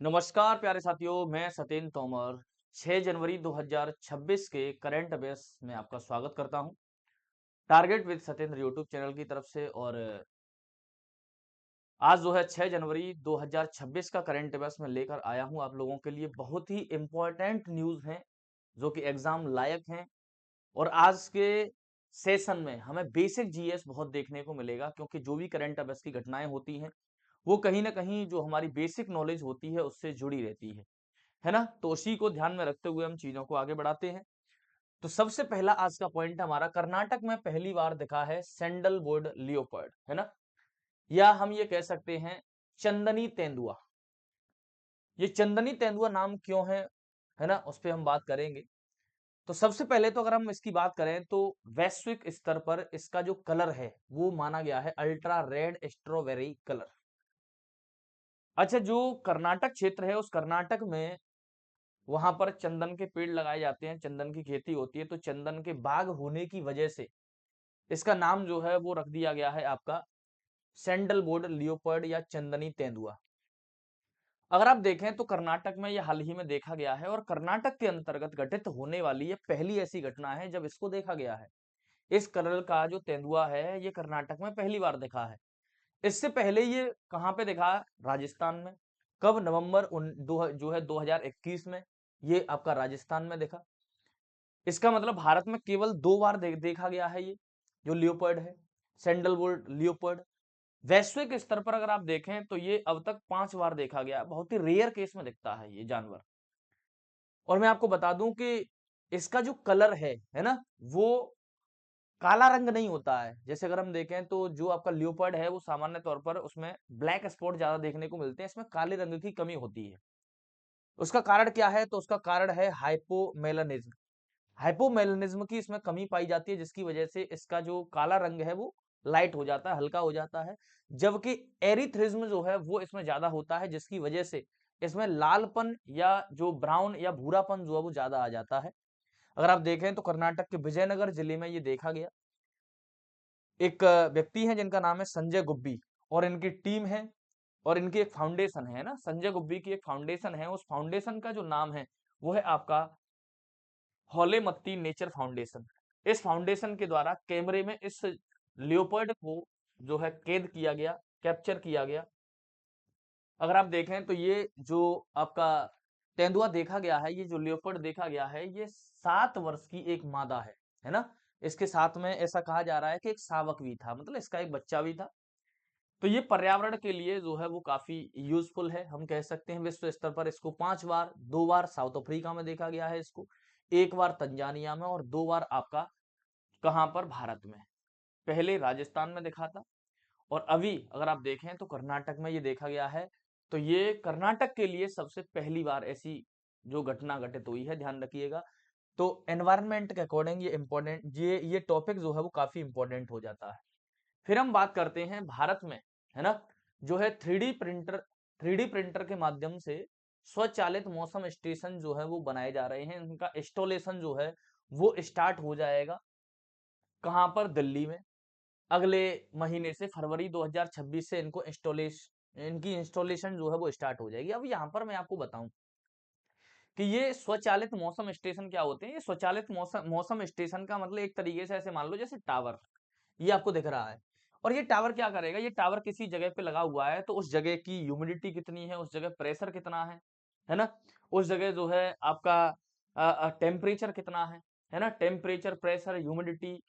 नमस्कार प्यारे साथियों, मैं सतेंद्र तोमर 6 जनवरी 2026 के करंट अफेयर्स में आपका स्वागत करता हूं। Target with Satendra YouTube channel की तरफ से। और आज जो है 6 जनवरी 2026 का करंट अफेयर्स में लेकर आया हूं आप लोगों के लिए। बहुत ही इम्पोर्टेंट न्यूज़ हैं जो कि एग्जाम लायक हैं। और आज के सेशन में हमें बेसिक जीएस बहुत देखने को मिलेगा, क्योंकि जो भी करंट अफेयर्स की घटनाएं होती हैं वो कहीं ना कहीं जो हमारी बेसिक नॉलेज होती है उससे जुड़ी रहती है ना? तो उसी को ध्यान में रखते हुए हम चीजों को आगे बढ़ाते हैं। तो सबसे पहला आज का पॉइंट हमारा, कर्नाटक में पहली बार दिखा है सैंडलवुड लियोपर्ड, है ना? या हम ये कह सकते हैं चंदनी तेंदुआ। ये चंदनी तेंदुआ नाम क्यों है ना? उस पे हम बात करेंगे। तो सबसे पहले तो अगर हम इसकी बात करें तो वैश्विक स्तर पर इसका जो कलर है वो माना गया है अल्ट्रा रेड स्ट्रॉबेरी कलर। अच्छा, जो कर्नाटक क्षेत्र है उस कर्नाटक में वहां पर चंदन के पेड़ लगाए जाते हैं, चंदन की खेती होती है, तो चंदन के बाग होने की वजह से इसका नाम जो है वो रख दिया गया है आपका सैंडलवुड लियोपर्ड या चंदनी तेंदुआ। अगर आप देखें तो कर्नाटक में ये हाल ही में देखा गया है, और कर्नाटक के अंतर्गत घटित होने वाली ये पहली ऐसी घटना है जब इसको देखा गया है। इस कलर का जो तेंदुआ है ये कर्नाटक में पहली बार देखा है। इससे पहले ये कहाँ पे देखा? राजस्थान में। कब? नवंबर जो है 2021 में ये आपका राजस्थान में देखा। इसका मतलब भारत में केवल 2 बार देखा गया है ये जो लियोपर्ड है, सैंडलवुड लियोपर्ड। वैश्विक स्तर पर अगर आप देखें तो ये अब तक 5 बार देखा गया। बहुत ही रेयर केस में दिखता है ये जानवर। और मैं आपको बता दूं कि इसका जो कलर है ना, वो काला रंग नहीं होता है। जैसे अगर हम देखें तो जो आपका लियोपर्ड है वो सामान्य तौर पर उसमें ब्लैक स्पॉट ज्यादा देखने को मिलते हैं, इसमें काले रंग की कमी होती है। उसका कारण क्या है? तो उसका कारण है हाइपोमेलानिज्म। हाइपोमेलानिज्म की इसमें कमी पाई जाती है, जिसकी वजह से इसका जो काला रंग है वो लाइट हो जाता है, हल्का हो जाता है। जबकि एरिथ्रिज्म जो है वो इसमें ज्यादा होता है, जिसकी वजह से इसमें लालपन या जो ब्राउन या भूरापन जो है वो ज्यादा आ जाता है। अगर आप देखें तो कर्नाटक के विजयनगर जिले में ये देखा गया। एक व्यक्ति है जिनका नाम है संजय गुब्बी, और इनकी टीम है, और इनकी एक फाउंडेशन है ना, संजय गुब्बी की एक फाउंडेशन है। उस फाउंडेशन का जो नाम है वो है आपका हौलेमत्ती नेचर फाउंडेशन। इस फाउंडेशन के द्वारा कैमरे में इस लियोपर्ड को जो है कैद किया गया, कैप्चर किया गया। अगर आप देखें तो ये जो आपका तेंदुआ देखा गया है, ये जो लियोपर्ड देखा गया है, ये 7 वर्ष की एक मादा है ना? इसके साथ में ऐसा कहा जा रहा है कि एक शावक भी था, मतलब इसका एक बच्चा भी था। तो ये पर्यावरण के लिए जो है वो काफी यूजफुल है, हम कह सकते हैं। विश्व स्तर पर इसको 5 बार, 2 बार साउथ अफ्रीका में देखा गया है इसको, 1 बार तंजानिया में, और 2 बार आपका कहाँ पर? भारत में। पहले राजस्थान में देखा था, और अभी अगर आप देखें तो कर्नाटक में ये देखा गया है। तो ये कर्नाटक के लिए सबसे पहली बार ऐसी जो घटना घटित हुई है, ध्यान रखिएगा। तो एनवायरनमेंट के अकॉर्डिंग ये इम्पोर्टेंट, ये टॉपिक जो है वो काफी इंपॉर्टेंट हो जाता है। फिर हम बात करते हैं भारत में, है ना? जो है 3D प्रिंटर के माध्यम से स्वचालित मौसम स्टेशन जो है वो बनाए जा रहे हैं। इनका इंस्टॉलेशन जो है वो स्टार्ट हो जाएगा कहाँ पर? दिल्ली में। अगले महीने से फरवरी 2026 से इनकी इंस्टॉलेशन जो है वो स्टार्ट हो जाएगी। अब यहाँ पर मैं आपको बताऊं कि ये स्वचालित मौसम स्टेशन क्या होते हैं। ये स्वचालित मौसम मौसम स्टेशन का मतलब एक तरीके से ऐसे मान लो जैसे टावर, ये आपको दिख रहा है। और ये टावर क्या करेगा? ये टावर किसी जगह पे लगा हुआ है, तो उस जगह की ह्यूमिडिटी कितनी है, उस जगह प्रेशर कितना है ना? उस जगह जो है आपका टेम्परेचर कितना है ना? टेम्परेचर, प्रेशर, ह्यूमिडिटी,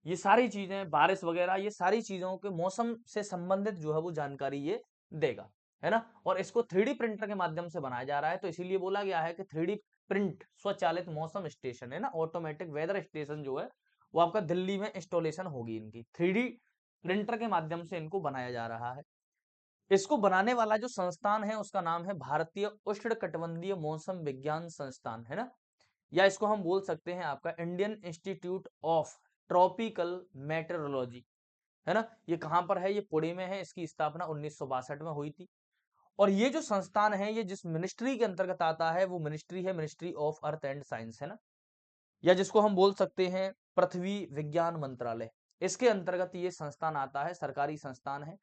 ये सारी चीजें, बारिश वगैरह, ये सारी चीजों के मौसम से संबंधित जो है वो जानकारी ये देगा, है ना? और इसको 3D प्रिंटर के माध्यम से बनाया जा रहा है, तो इसीलिए बोला गया है कि 3D प्रिंट स्वचालित मौसम स्टेशन, है ना, ऑटोमेटिक वेदर स्टेशन जो है वो आपका दिल्ली में इंस्टॉलेशन होगी इनकी। 3D प्रिंटर के माध्यम से इनको बनाया जा रहा है। इसको बनाने वाला जो संस्थान है उसका नाम है भारतीय उष्णकटिबंधीय मौसम विज्ञान संस्थान, है ना? या इसको हम बोल सकते हैं आपका Indian institute of tropical meteorology, है ना? ये कहां पर है? ये पुणे में है। इसकी स्थापना 1962 में हुई थी। और ये जो संस्थान है ये जिस मिनिस्ट्री के अंतर्गत आता है वो मिनिस्ट्री है ministry of earth and science, है ना? या जिसको हम बोल सकते हैं पृथ्वी विज्ञान मंत्रालय। इसके अंतर्गत ये संस्थान आता है, सरकारी संस्थान है।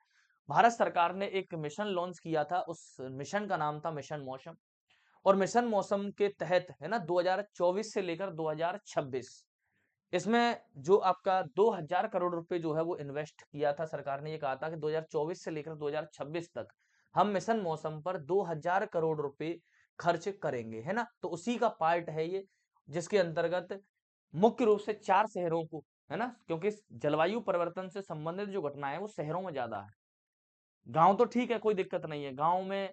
भारत सरकार ने एक मिशन लॉन्च किया था, उस मिशन का नाम था मिशन मौसम। और मिशन मौसम के तहत है ना 2024 से लेकर 2026 इसमें जो आपका 2000 करोड़ रुपए जो है वो इन्वेस्ट किया था। सरकार ने ये कहा था कि 2024 से लेकर 2026 तक हम मिशन मौसम पर 2000 करोड़ रुपए खर्च करेंगे, है ना। तो उसी का पार्ट है ये, जिसके अंतर्गत मुख्य रूप से 4 शहरों को, है ना, क्योंकि जलवायु परिवर्तन से संबंधित जो घटनाएं हैं वो शहरों में ज्यादा है। गांव तो ठीक है, कोई दिक्कत नहीं है, गांव में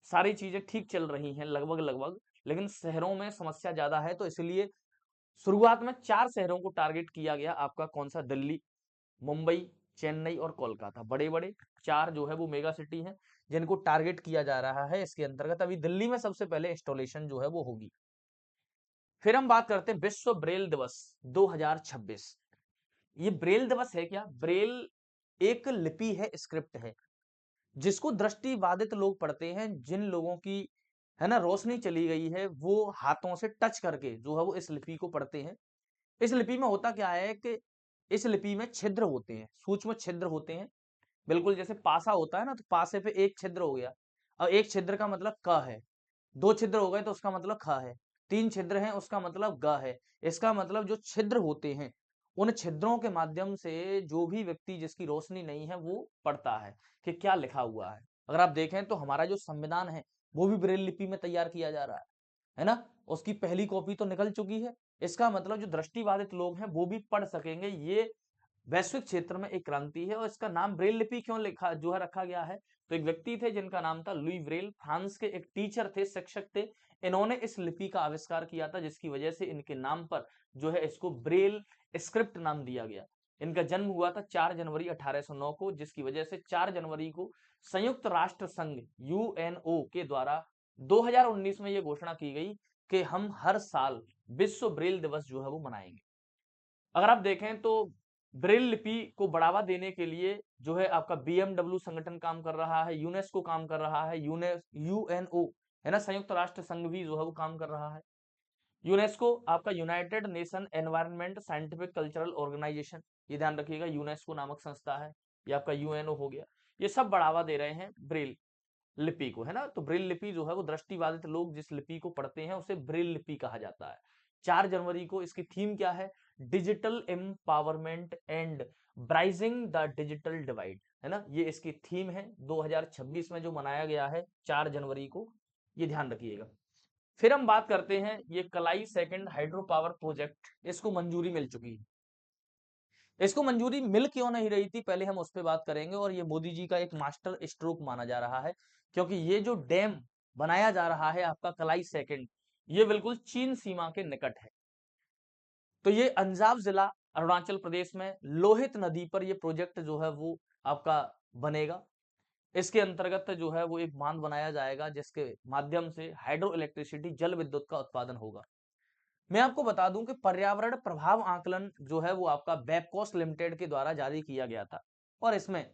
सारी चीजें ठीक चल रही हैं लगभग लगभग, लेकिन शहरों में समस्या ज्यादा है। तो इसलिए शुरुआत में 4 शहरों को टारगेट किया गया, आपका कौन सा, दिल्ली, मुंबई, चेन्नई और कोलकाता। बड़े बड़े 4 जो है वो मेगा सिटी हैं जिनको टारगेट किया जा रहा है। इसके अंतर्गत अभी दिल्ली में सबसे पहले इंस्टॉलेशन जो है वो होगी। फिर हम बात करते हैं विश्व ब्रेल दिवस 2026। ये ब्रेल दिवस है क्या? ब्रेल एक लिपि है, स्क्रिप्ट है, जिसको दृष्टि बाधित लोग पढ़ते हैं। जिन लोगों की, है ना, रोशनी चली गई है, वो हाथों से टच करके जो है वो इस लिपि को पढ़ते हैं। इस लिपि में होता क्या है कि इस लिपि में छिद्र होते हैं, सूक्ष्म छिद्र होते हैं। बिल्कुल जैसे पासा होता है ना, तो पासे पे एक छिद्र हो गया, और एक छिद्र का मतलब क है। 2 छिद्र हो गए तो उसका मतलब ख है। 3 छिद्र हैं उसका मतलब ग है। इसका मतलब जो छिद्र होते हैं, उन छिद्रों के माध्यम से जो भी व्यक्ति जिसकी रोशनी नहीं है वो पढ़ता है कि क्या लिखा हुआ है। अगर आप देखें तो हमारा जो संविधान है वो भी ब्रेल लिपि में तैयार किया जा रहा है ना। उसकी पहली कॉपी तो निकल चुकी है। इसका मतलब जो दृष्टिबाधित लोग हैं वो भी पढ़ सकेंगे। ये वैश्विक क्षेत्र में एक क्रांति है। और इसका नाम ब्रेल लिपि क्यों लिखा जो है रखा गया है? तो एक व्यक्ति थे जिनका नाम था लुई ब्रेल, फ्रांस के एक टीचर थे, शिक्षक थे। इन्होंने इस लिपि का आविष्कार किया था, जिसकी वजह से इनके नाम पर जो है इसको ब्रेल स्क्रिप्ट नाम दिया गया। इनका जन्म हुआ था 4 जनवरी 1809 को, जिसकी वजह से 4 जनवरी को संयुक्त राष्ट्र संघ यूएनओ के द्वारा 2019 में यह घोषणा की गई कि हम हर साल विश्व ब्रेल दिवस जो है वो मनाएंगे। अगर आप देखें तो ब्रेल लिपि को बढ़ावा देने के लिए जो है आपका बीएमडब्ल्यू संगठन काम कर रहा है, यूनेस्को काम कर रहा है, यूएनओ, है ना, संयुक्त राष्ट्र संघ भी जो है वो काम कर रहा है। यूनेस्को आपका united nation environment scientific cultural organisation, ये ध्यान रखिएगा, यूनेस्को नामक संस्था है। ये आपका यूएनओ हो गया। ये सब बढ़ावा दे रहे हैं ब्रेल लिपि को, है ना। तो ब्रेल लिपि जो है वो दृष्टिबाधित लोग जिस लिपि को पढ़ते हैं उसे ब्रेल लिपि कहा जाता है। 4 जनवरी को इसकी थीम क्या है? Digital empowerment and bridging the digital divide, है ना, ये इसकी थीम है 2026 में जो मनाया गया है 4 जनवरी को। ये ध्यान रखिएगा। फिर हम बात करते हैं ये कलाई सेकंड हाइड्रो पावर प्रोजेक्ट, इसको मंजूरी मिल चुकी है। इसको मंजूरी मिल क्यों नहीं रही थी, पहले हम उस पर बात करेंगे। और ये मोदी जी का एक मास्टर स्ट्रोक माना जा रहा है, क्योंकि ये जो डैम बनाया जा रहा है आपका कलाई सेकंड, ये बिल्कुल चीन सीमा के निकट है। तो ये अंजाव जिला अरुणाचल प्रदेश में लोहित नदी पर ये प्रोजेक्ट जो है वो आपका बनेगा। इसके अंतर्गत जो है वो एक बांध बनाया जाएगा, जिसके माध्यम से हाइड्रो इलेक्ट्रिसिटी, जल विद्युत का उत्पादन होगा। मैं आपको बता दूं कि पर्यावरण प्रभाव आकलन जो है वो आपका बेबकॉस लिमिटेड के द्वारा जारी किया गया था। और इसमें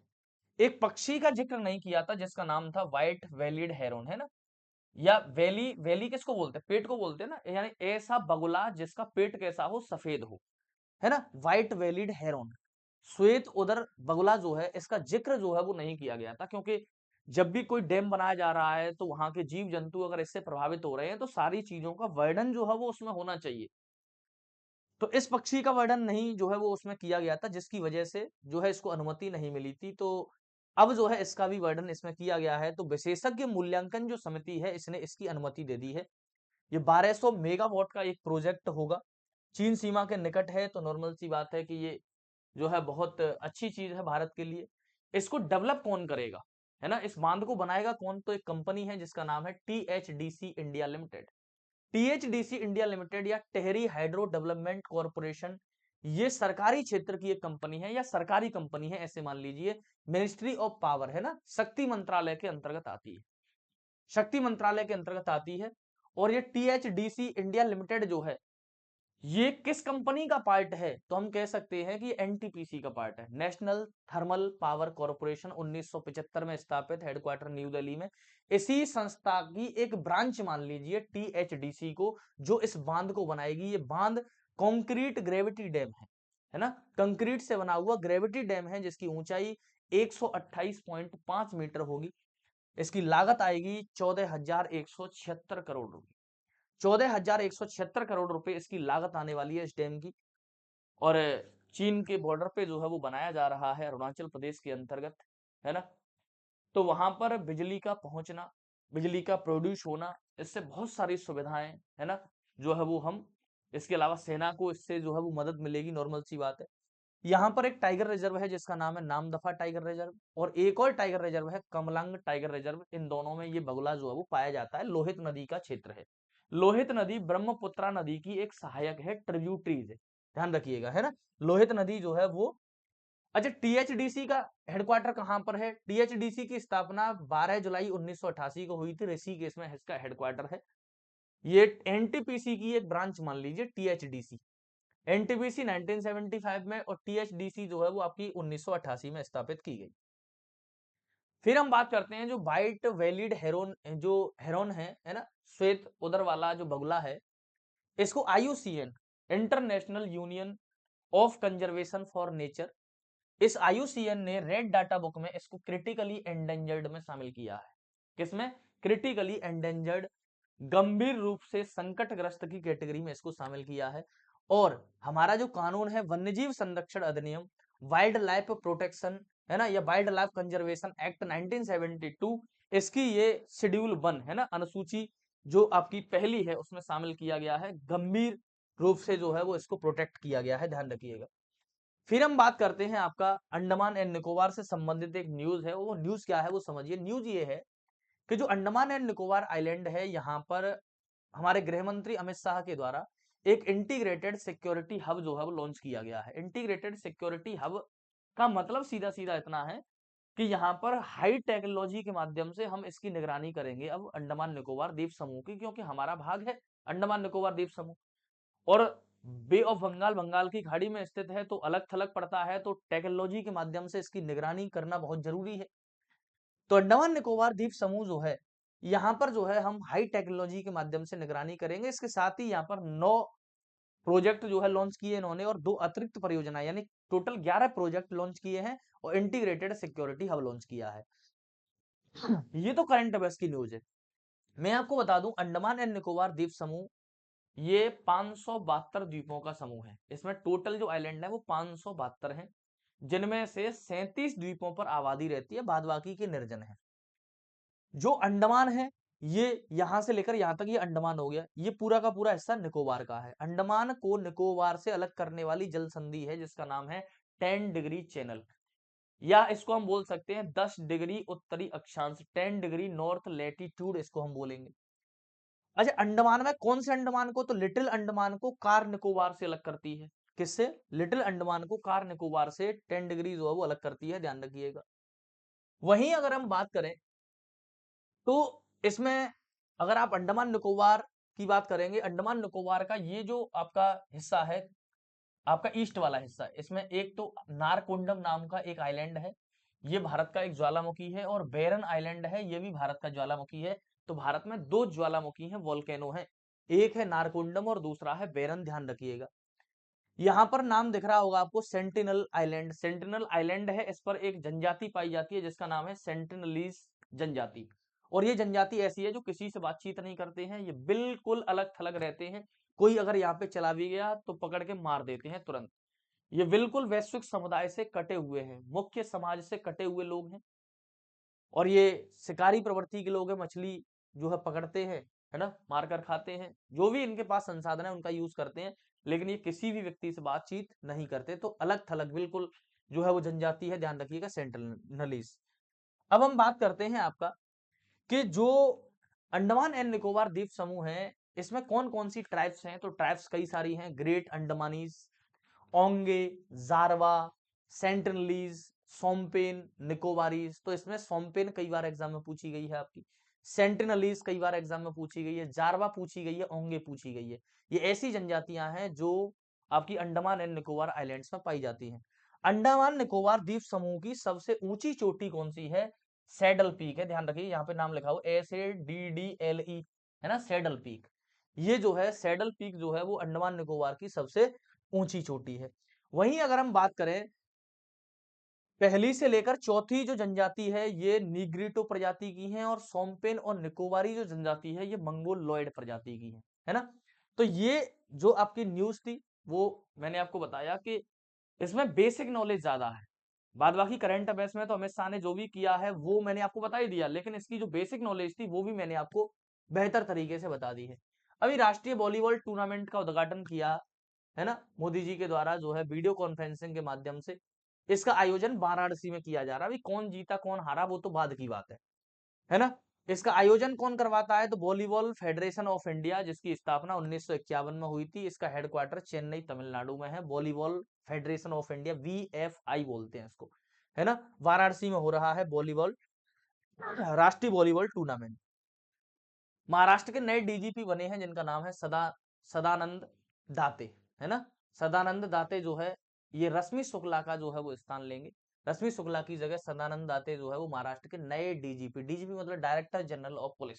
एक पक्षी का जिक्र नहीं किया था जिसका नाम था व्हाइट वैलिड हेरोन, है ना। या वैली, वैली किसको बोलते हैं? पेट को बोलते हैं ना, यानी ऐसा बगुला जिसका पेट कैसा हो, सफेद हो, है ना, व्हाइट वैलिड हेरोन, श्वेत उदर बगुला जो है, इसका जिक्र जो है वो नहीं किया गया था। क्योंकि जब भी कोई डैम बनाया जा रहा है तो वहां के जीव जंतु अगर इससे प्रभावित हो रहे हैं तो सारी चीजों का वर्णन जो है वो उसमें होना चाहिए। तो इस पक्षी का वर्णन नहीं जो है वो उसमें किया गया था, जिसकी वजह से जो है इसको अनुमति नहीं मिली थी। तो अब जो है इसका भी वर्णन इसमें किया गया है। तो विशेषज्ञ मूल्यांकन जो समिति है इसने इसकी अनुमति दे दी है। ये 1200 मेगावाट का एक प्रोजेक्ट होगा। चीन सीमा के निकट है तो नॉर्मल सी बात है कि ये जो है बहुत अच्छी चीज है भारत के लिए। इसको डेवलप कौन करेगा, है ना, इस बांध को बनाएगा कौन? तो एक कंपनी है जिसका नाम है THDC India limited. THDC India limited या टेहरी हाइड्रो डेवलपमेंट कॉर्पोरेशन, ये सरकारी क्षेत्र की एक कंपनी है या सरकारी कंपनी है, ऐसे मान लीजिए। मिनिस्ट्री ऑफ पावर, है ना, शक्ति मंत्रालय के अंतर्गत आती है, शक्ति मंत्रालय के अंतर्गत आती है। और ये टीएचडीसी इंडिया लिमिटेड जो है ये किस कंपनी का पार्ट है? तो हम कह सकते हैं कि एनटीपीसी का पार्ट है, नेशनल थर्मल पावर कॉर्पोरेशन, 1975 में स्थापित, हेडक्वार्टर न्यू दिल्ली में। इसी संस्था की एक ब्रांच मान लीजिए टीएचडीसी को, जो इस बांध को बनाएगी। ये बांध कंक्रीट ग्रेविटी डैम है ना, कंक्रीट से बना हुआ ग्रेविटी डैम है, जिसकी ऊंचाई 128.5 मीटर होगी। इसकी लागत आएगी 14,176 करोड़ रुपए। 14,176 करोड़ रुपए इसकी लागत आने वाली है इस डैम की। और चीन के बॉर्डर पे जो है वो बनाया जा रहा है, अरुणाचल प्रदेश के अंतर्गत, है ना। तो वहां पर बिजली का पहुंचना, बिजली का प्रोड्यूस होना, इससे बहुत सारी सुविधाएं, है ना, जो है वो हम, इसके अलावा सेना को इससे जो है वो मदद मिलेगी, नॉर्मल सी बात है। यहाँ पर एक टाइगर रिजर्व है जिसका नाम है नामदफा टाइगर रिजर्व, और एक और टाइगर रिजर्व है कमलंग टाइगर रिजर्व। इन दोनों में ये बगुला जो है वो पाया जाता है। लोहित नदी का क्षेत्र है। लोहित नदी ब्रह्मपुत्रा नदी की एक सहायक है, ट्रिब्यूटरीज है, ध्यान रखिएगा, है ना। लोहित नदी जो है वो, अच्छा, टीएचडीसी का हेडक्वार्टर कहां पर है? टीएचडीसी की स्थापना 12 जुलाई 1988 को हुई थी, ऋषिकेश में इसका हेडक्वार्टर है। ये एनटीपीसी की एक ब्रांच मान लीजिए, टीएचडीसी। एनटीपीसी 1975 में और टीएचडीसी जो है वो आपकी 1988 में स्थापित की गई। फिर हम बात करते हैं जो व्हाइट वैलिड हेरोन, जो हेरोन है ना, श्वेत उदर वाला जो बगुला है, इसको IUCN, international union of conservation for nature, इस आईयूसीएन ने रेड डाटा बुक में इसको क्रिटिकली एंडेंजर्ड में शामिल किया है। किसमें? क्रिटिकली एंडेंजर्ड, गंभीर रूप से संकटग्रस्त की कैटेगरी में इसको शामिल किया है। और हमारा जो कानून है वन्यजीव संरक्षण अधिनियम, वाइल्ड लाइफ प्रोटेक्शन, है ना, या वाइल्ड लाइफ कंजर्वेशन एक्ट 1972, इसकी ये शेड्यूल 1 है ना, अनुसूची जो आपकी पहली है, उसमें शामिल किया गया है। गंभीर रूप से जो है वो इसको प्रोटेक्ट किया गया है, ध्यान रखिएगा। फिर हम बात करते हैं आपका अंडमान एंड निकोबार से संबंधित एक न्यूज है। वो न्यूज क्या है वो समझिए। न्यूज ये है कि जो अंडमान एंड निकोबार आइलैंड है, यहाँ पर हमारे गृह मंत्री अमित शाह के द्वारा एक इंटीग्रेटेड सिक्योरिटी हब जो है वो लॉन्च किया गया है। इंटीग्रेटेड सिक्योरिटी हब का मतलब सीधा सीधा इतना है कि यहाँ पर हाई टेक्नोलॉजी के माध्यम से हम इसकी निगरानी करेंगे अब अंडमान निकोबार द्वीप समूह की, क्योंकि हमारा भाग है अंडमान निकोबार द्वीप समूह। और बे ऑफ बंगाल, बंगाल की खाड़ी में स्थित है, तो अलग थलग पड़ता है, तो टेक्नोलॉजी के माध्यम से इसकी निगरानी करना बहुत जरूरी है। तो अंडमान निकोबार द्वीप समूह जो है, यहाँ पर जो है हम हाई टेक्नोलॉजी के माध्यम से निगरानी करेंगे। इसके साथ ही यहाँ पर 9 प्रोजेक्ट जो है लॉन्च किए इन्होंने, और 2 अतिरिक्त परियोजना, यानी टोटल 11 प्रोजेक्ट लॉन्च किए हैं, और इंटीग्रेटेड सिक्योरिटी हब लॉन्च किया है। ये तो करंट अफेयर्स की न्यूज है। मैं आपको बता दूं, अंडमान एंड निकोबार द्वीप समूह ये 572 द्वीपों का समूह है। इसमें टोटल जो आइलैंड है वो 572 है, जिनमें से 37 द्वीपों पर आबादी रहती है, बाद बाकी के निर्जन है। जो अंडमान है, ये यहां से लेकर यहां तक ये अंडमान हो गया, ये पूरा का पूरा हिस्सा निकोबार का है। अंडमान को निकोबार से अलग करने वाली जल संधि है जिसका नाम है 10 डिग्री चैनल, या इसको हम बोल सकते हैं 10 डिग्री उत्तरी अक्षांश, 10 डिग्री नॉर्थ लैटिट्यूड इसको हम बोलेंगे। अच्छा, अंडमान में कौन से अंडमान को? तो लिटिल अंडमान को कार निकोबार से अलग करती है। किससे? लिटिल अंडमान को कार निकोबार से 10 डिग्री जो है वो अलग करती है, ध्यान रखिएगा। वहीं अगर हम बात करें तो इसमें, अगर आप अंडमान निकोबार की बात करेंगे, अंडमान निकोबार का ये जो आपका हिस्सा है, आपका ईस्ट वाला हिस्सा, इसमें एक तो नारकोंडम नाम का एक आइलैंड है, ये भारत का एक ज्वालामुखी है, और बेरन आइलैंड है, ये भी भारत का ज्वालामुखी है। तो भारत में 2 ज्वालामुखी हैं, वोल्केनो है, एक है नारकोंडम और दूसरा है बेरन, ध्यान रखिएगा। यहाँ पर नाम दिख रहा होगा आपको सेंटिनल आइलैंड। सेंटिनल आइलैंड है, इस पर एक जनजाति पाई जाती है जिसका नाम है सेंटिनलीज जनजाति। और ये जनजाति ऐसी है जो किसी से बातचीत नहीं करते हैं, ये बिल्कुल अलग थलग रहते हैं। कोई अगर यहाँ पे चला भी गया तो पकड़ के मार देते हैं तुरंत। ये बिल्कुल वैश्विक समुदाय से कटे हुए हैं, मुख्य समाज से कटे हुए लोग हैं, और ये शिकारी प्रवृत्ति के लोग हैं, मछली जो है पकड़ते हैं, है ना, मारकर खाते हैं, जो भी इनके पास संसाधन है उनका यूज करते हैं, लेकिन ये किसी भी व्यक्ति से बातचीत नहीं करते। तो अलग थलग बिल्कुल जो है वो जनजाति है, ध्यान रखिएगा, सेंट्रलनलीज। अब हम बात करते हैं आपका कि जो अंडमान एंड निकोबार द्वीप समूह है, इसमें कौन कौन सी ट्राइब्स हैं? तो ट्राइब्स कई सारी हैं, ग्रेट अंडमानीज, ओंगे, जारवा, सेंटिनलीज, सोम्पेन, निकोबारीज। तो इसमें सोम्पेन कई बार एग्जाम में पूछी गई है आपकी, सेंटिनलीज कई बार एग्जाम में पूछी गई है, जारवा पूछी गई है, ओंगे पूछी गई है। ये ऐसी जनजातियां हैं जो आपकी अंडमान एंड निकोबार आइलैंड्स में पाई जाती हैं। अंडमान निकोबार द्वीप समूह की सबसे ऊंची चोटी कौन सी है? सैडल पीक है, ध्यान रखिए, यहाँ पे नाम लिखा हो SADDLE, है ना, सैडल पीक। ये जो है सैडल पीक जो है वो अंडमान निकोबार की सबसे ऊंची चोटी है। वहीं अगर हम बात करें पहली से लेकर चौथी जो जनजाति है ये नीग्रिटो प्रजाति की है और सोम्पेन और निकोबारी जो जनजाति है ये मंगोलॉयड प्रजाति की है ना? तो ये जो आपकी न्यूज़ थी वो मैंने आपको बताया कि इसमें बेसिक नॉलेज ज़्यादा है। बाद बाकी करंट अफेयर्स में तो अमित शाह ने जो भी किया है वो मैंने आपको बता ही दिया, लेकिन इसकी जो बेसिक नॉलेज थी वो भी मैंने आपको बेहतर तरीके से बता दी है। अभी राष्ट्रीय वॉलीबॉल टूर्नामेंट का उद्घाटन किया है ना मोदी जी के द्वारा जो है वीडियो कॉन्फ्रेंसिंग के माध्यम से। इसका आयोजन वाराणसी में किया जा रहा है। अभी कौन जीता कौन हारा वो तो बाद की बात है ना? इसका आयोजन कौन करवाता है तो वॉलीबॉल फेडरेशन ऑफ इंडिया जिसकी स्थापना 1951 में हुई थी। इसका हेडक्वार्टर चेन्नई तमिलनाडु में है। वॉलीबॉल फेडरेशन ऑफ इंडिया वीएफआई बोलते हैं इसको, है ना? वाराणसी में हो रहा है वॉलीबॉल राष्ट्रीय वॉलीबॉल टूर्नामेंट। महाराष्ट्र के नए डीजीपी बने हैं जिनका नाम है सदानंद दाते, है ना? सदानंद दाते जो है ये रश्मि शुक्ला का जो है वो स्थान लेंगे। रश्मि शुक्ला की जगह सदानंद दाते जो है वो महाराष्ट्र के नए डीजीपी, डीजीपी मतलब डायरेक्टर जनरल ऑफ पुलिस।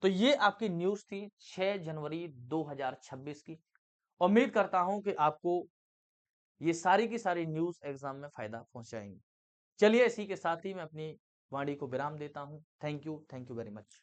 तो ये आपकी न्यूज थी 6 जनवरी 2026 की। उम्मीद करता हूं कि आपको ये सारी की सारी न्यूज एग्जाम में फायदा पहुंचाएंगी। चलिए इसी के साथ ही मैं अपनी वाणी को विराम देता हूं। Thank you very much.